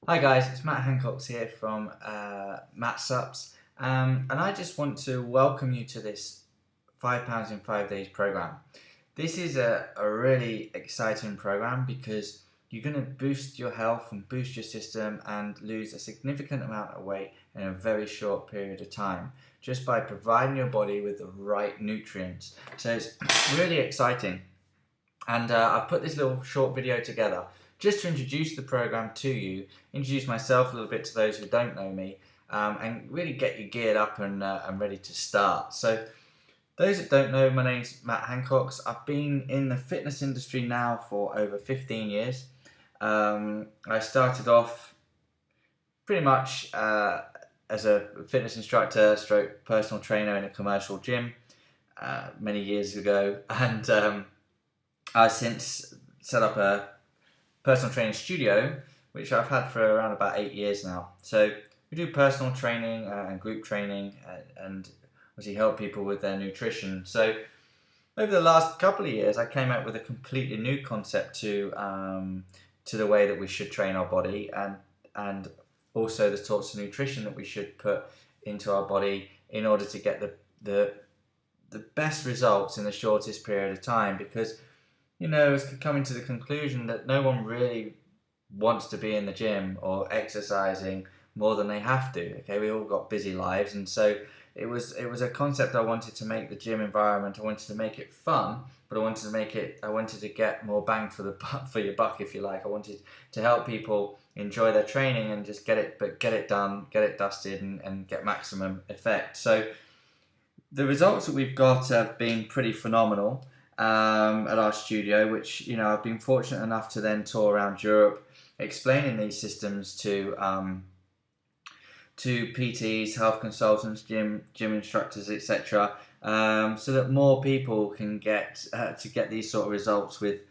Hi guys, it's Matt Hancock's here from mattsupps, and I just want to welcome you to this £5 in 5 days program. This is a really exciting program because you're going to boost your health and boost your system and lose a significant amount of weight in a very short period of time just by providing your body with the right nutrients. So it's really exciting, and I've put this little short video together just to introduce the program to you, introduce myself a little bit to those who don't know me, and really get you geared up and ready to start. So those that don't know, my name's Matt Hancock. I've been in the fitness industry now for over 15 years. I started off pretty much as a fitness instructor stroke personal trainer in a commercial gym many years ago, and I since set up a personal training studio, which I've had for around about 8 years now. So we do personal training and group training and obviously help people with their nutrition. So over the last couple of years, I came up with a completely new concept to the way that we should train our body and also the sorts of nutrition that we should put into our body in order to get the best results in the shortest period of time. Because it's coming to the conclusion that no one really wants to be in the gym or exercising more than they have to. Okay, we all got busy lives, and so it was a concept I wanted to make the gym environment. I wanted to make it fun, but I wanted to get more bang for your buck, if you like. I wanted to help people enjoy their training and just get it done, get it dusted, and get maximum effect. So the results that we've got have been pretty phenomenal at our studio, which I've been fortunate enough to then tour around Europe explaining these systems to PTs, health consultants, gym instructors, etc., so that more people can get these sort of results with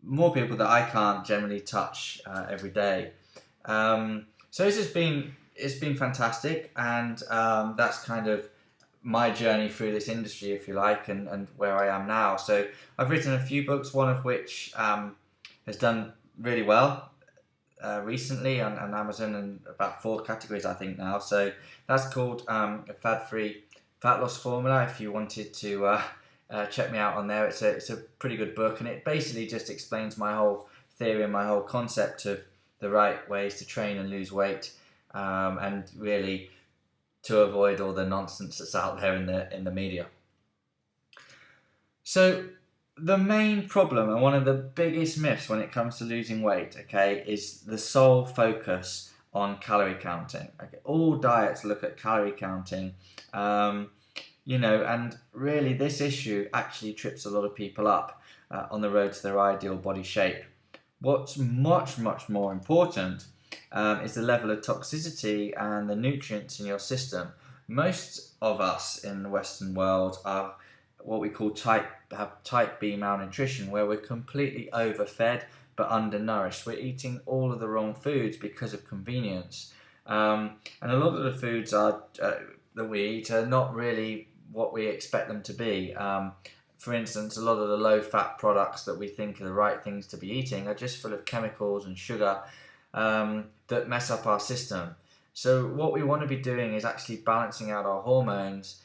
more people that I can't generally touch every day. So it's been fantastic, and that's kind of my journey through this industry, if you like, and where I am now. So I've written a few books, one of which has done really well recently on Amazon, and about 4 categories I think now. So that's called A Fad-Free Fat Loss Formula. If you wanted to check me out on there, it's a pretty good book, and it basically just explains my whole theory and my whole concept of the right ways to train and lose weight, and really to avoid all the nonsense that's out there in the media. So the main problem and one of the biggest myths when it comes to losing weight, okay, is the sole focus on calorie counting. Okay, all diets look at calorie counting, and really this issue actually trips a lot of people up on the road to their ideal body shape. What's much more important is the level of toxicity and the nutrients in your system. Most of us in the Western world are what we call type B malnutrition, where we're completely overfed but undernourished. We're eating all of the wrong foods because of convenience, and a lot of the foods that we eat are not really what we expect them to be. For instance, a lot of the low-fat products that we think are the right things to be eating are just full of chemicals and sugar that mess up our system. So what we want to be doing is actually balancing out our hormones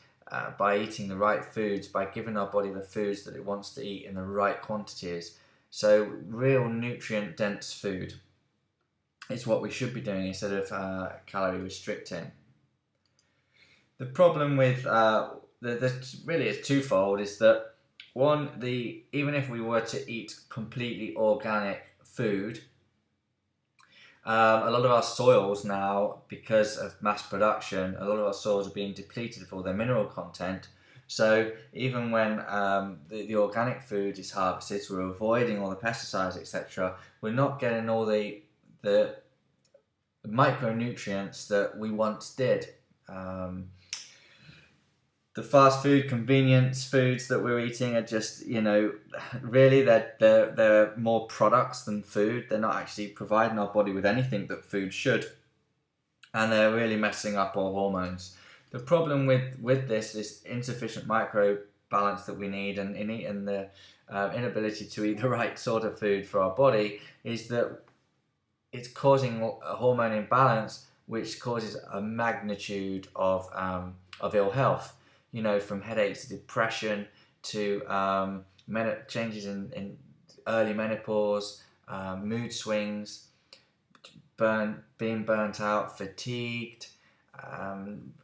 by eating the right foods, by giving our body the foods that it wants to eat in the right quantities. So real nutrient-dense food is what we should be doing instead of calorie restricting. The problem with really is twofold. Is that one, even if we were to eat completely organic food, a lot of our soils now, because of mass production, a lot of our soils are being depleted for their mineral content. So even when the organic food is harvested, so we're avoiding all the pesticides, etc., we're not getting all the micronutrients that we once did. The fast food, convenience foods that we're eating are just, really they're more products than food. They're not actually providing our body with anything that food should, and they're really messing up our hormones. The problem with this insufficient microbalance that we need, and the inability to eat the right sort of food for our body, is that it's causing a hormone imbalance, which causes a magnitude of ill health. You know, from headaches to depression to changes in early menopause, mood swings, being burnt out, fatigued,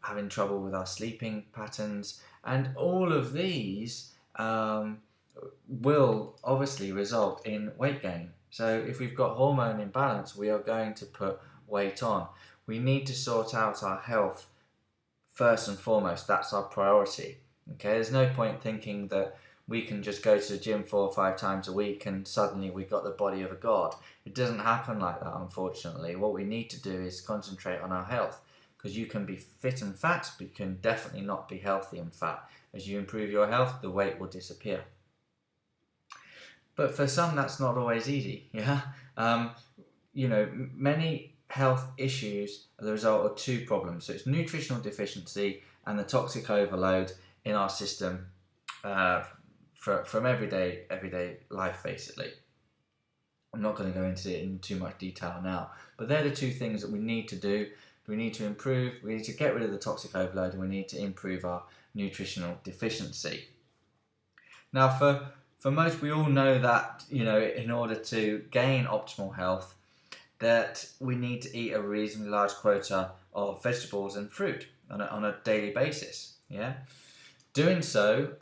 having trouble with our sleeping patterns, and all of these will obviously result in weight gain. So if we've got hormone imbalance, we are going to put weight on. We need to sort out our health first and foremost. That's our priority. Okay, there's no point thinking that we can just go to the gym 4 or 5 times a week and suddenly we've got the body of a god. It doesn't happen like that, unfortunately. What we need to do is concentrate on our health, because you can be fit and fat, but you can definitely not be healthy and fat. As you improve your health, the weight will disappear. But for some, that's not always easy. Yeah, you know, many health issues are the result of 2 problems. So it's nutritional deficiency and the toxic overload in our system from everyday life, basically. I'm not going to go into it in too much detail now, but they're the 2 things that we need to do. We need to improve, we need to get rid of the toxic overload, and we need to improve our nutritional deficiency. Now, for most, we all know that, you know, in order to gain optimal health, that we need to eat a reasonably large quota of vegetables and fruit on a daily basis. Yeah, doing so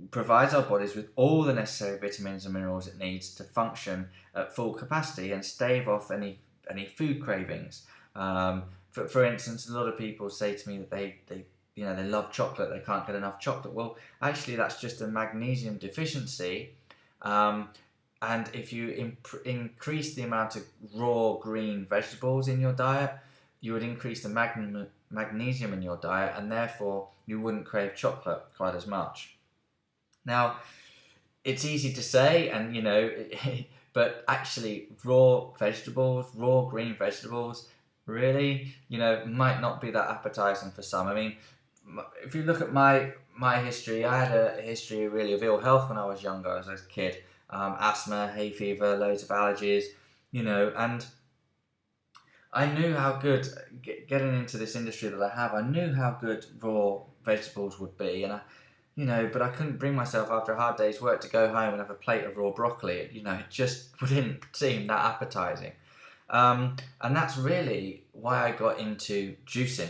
provides our bodies with all the necessary vitamins and minerals it needs to function at full capacity and stave off any food cravings. For instance, a lot of people say to me that they love chocolate, they can't get enough chocolate. Well, actually, that's just a magnesium deficiency. And if you increase the amount of raw green vegetables in your diet, you would increase the magnesium in your diet, and therefore you wouldn't crave chocolate quite as much. Now, it's easy to say, and but actually, raw green vegetables, really, might not be that appetizing for some. I mean, if you look at my history, I had a history really of ill health when I was younger, as a kid. Asthma, hay fever, loads of allergies, and I knew how good, getting into this industry that I have, I knew how good raw vegetables would be, and but I couldn't bring myself after a hard day's work to go home and have a plate of raw broccoli. It just didn't seem that appetizing. And that's really why I got into juicing.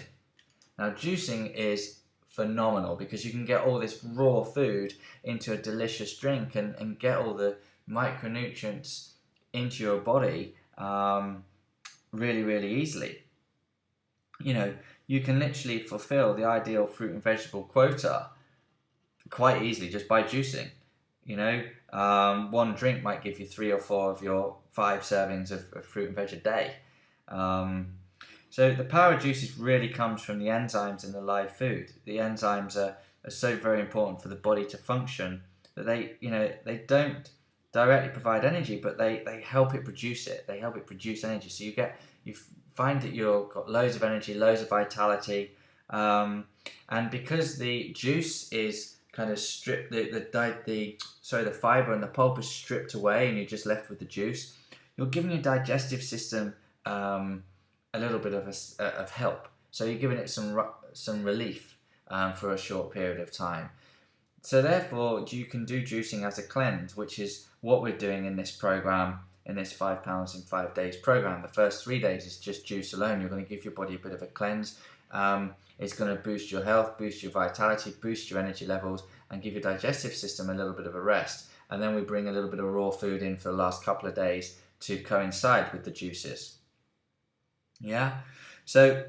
Now, juicing is phenomenal because you can get all this raw food into a delicious drink and get all the micronutrients into your body really, really easily. You can literally fulfill the ideal fruit and vegetable quota quite easily just by juicing. One drink might give you 3 or 4 of your 5 servings of fruit and veg a day. So the power of juices really comes from the enzymes in the live food. The enzymes are so very important for the body to function that they don't directly provide energy, but they help it produce it. They help it produce energy. So you find that you've got loads of energy, loads of vitality, and because the juice is kind of stripped, the fiber and the pulp is stripped away, and you're just left with the juice. You're giving your digestive system a little bit of help. So you're giving it some relief for a short period of time. So therefore, you can do juicing as a cleanse, which is what we're doing in this program, in this 5 pounds in 5 days program. The first 3 days is just juice alone. You're going to give your body a bit of a cleanse. It's going to boost your health, boost your vitality, boost your energy levels, and give your digestive system a little bit of a rest. And then we bring a little bit of raw food in for the last couple of days to coincide with the juices. Yeah, so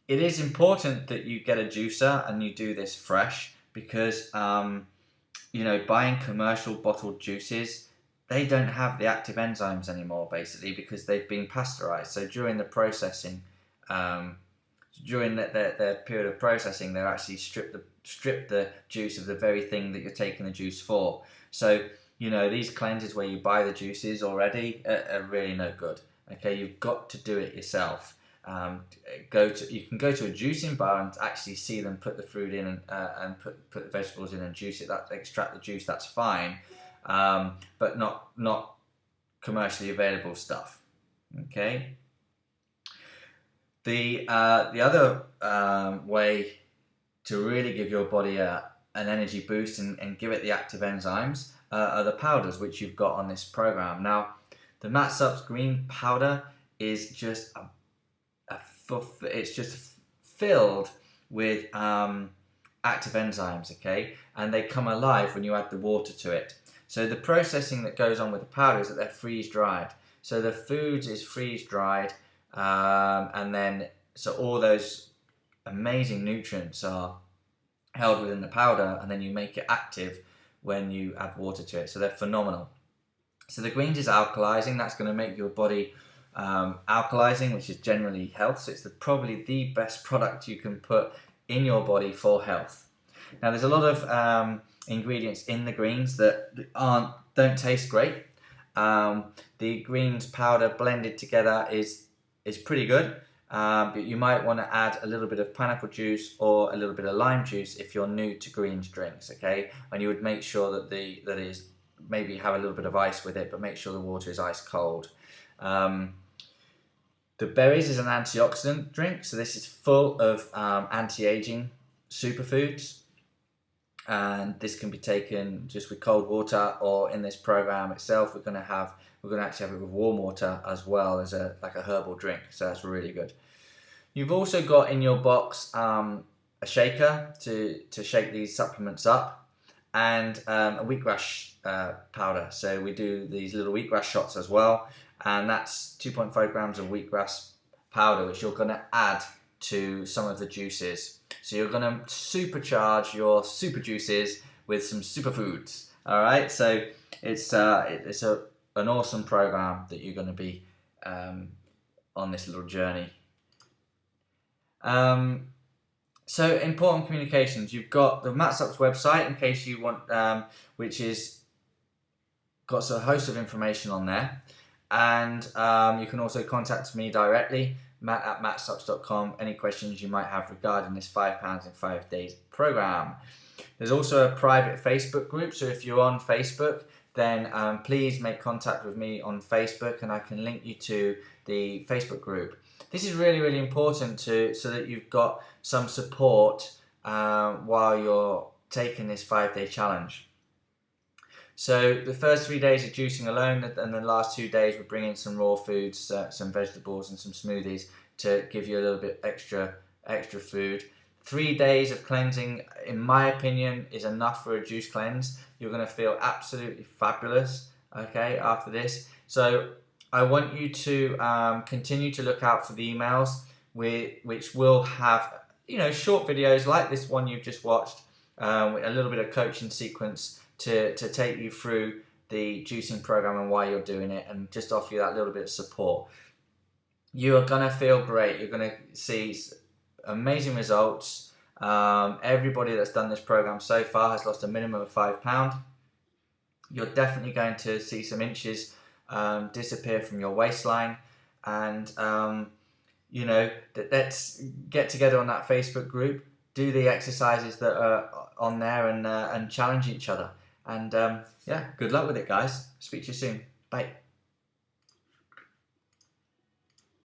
it is important that you get a juicer and you do this fresh, because buying commercial bottled juices, they don't have the active enzymes anymore, basically, because they've been pasteurized. So during the processing, during their period of processing, they're actually strip the juice of the very thing that you're taking the juice for. So these cleanses where you buy the juices already are really no good. Okay, you've got to do it yourself. You can go to a juicing bar and actually see them put the fruit in and put the vegetables in and juice it. Extract the juice. That's fine, but not commercially available stuff. Okay. The other way to really give your body an energy boost and give it the active enzymes are the powders which you've got on this program. Now, the mattsupps green powder is just it's just filled with active enzymes, okay, and they come alive when you add the water to it. So the processing that goes on with the powder is that they're freeze dried. So the foods is freeze dried, and then so all those amazing nutrients are held within the powder, and then you make it active when you add water to it. So they're phenomenal. So the greens is alkalizing. That's going to make your body alkalizing, which is generally health. So it's probably the best product you can put in your body for health. Now, there's a lot of ingredients in the greens that don't taste great. The greens powder blended together is pretty good, but you might want to add a little bit of pineapple juice or a little bit of lime juice if you're new to greens drinks, okay? And you would make sure that is maybe have a little bit of ice with it, but make sure the water is ice cold. The berries is an antioxidant drink, so this is full of anti-aging superfoods, and this can be taken just with cold water, or in this program itself we're going to actually have it with warm water as well as like a herbal drink, so that's really good. You've also got in your box a shaker to shake these supplements up, and a wheatgrass powder. So we do these little wheatgrass shots as well, and that's 2.5 grams of wheatgrass powder, which you're going to add to some of the juices. So you're going to supercharge your super juices with some superfoods. All right, so it's an awesome program that you're going to be on this little journey. So important communications. You've got the mattsupps website in case you want, which is got a host of information on there, and you can also contact me directly, matt@mattsupps.com. Any questions you might have regarding this 5 pounds in 5 days program. There's also a private Facebook group, so if you're on Facebook, then please make contact with me on Facebook, and I can link you to the Facebook group. This is really, really important so that you've got some support while you're taking this 5-day challenge. So the first 3 days are juicing alone, and the last 2 days we're bringing some raw foods, some vegetables and some smoothies to give you a little bit extra food. 3 days of cleansing, in my opinion, is enough for a juice cleanse. You're going to feel absolutely fabulous, okay, after this. So I want you to continue to look out for the emails, which will have, short videos like this one you've just watched, with a little bit of coaching sequence to take you through the juicing program and why you're doing it, and just offer you that little bit of support. You are going to feel great. You're going to see amazing results. Everybody that's done this program so far has lost a minimum of 5 pounds. You're definitely going to see some inches disappear from your waistline, and let's get together on that Facebook group, do the exercises that are on there, and challenge each other. And yeah, good luck with it, guys. Speak to you soon. Bye.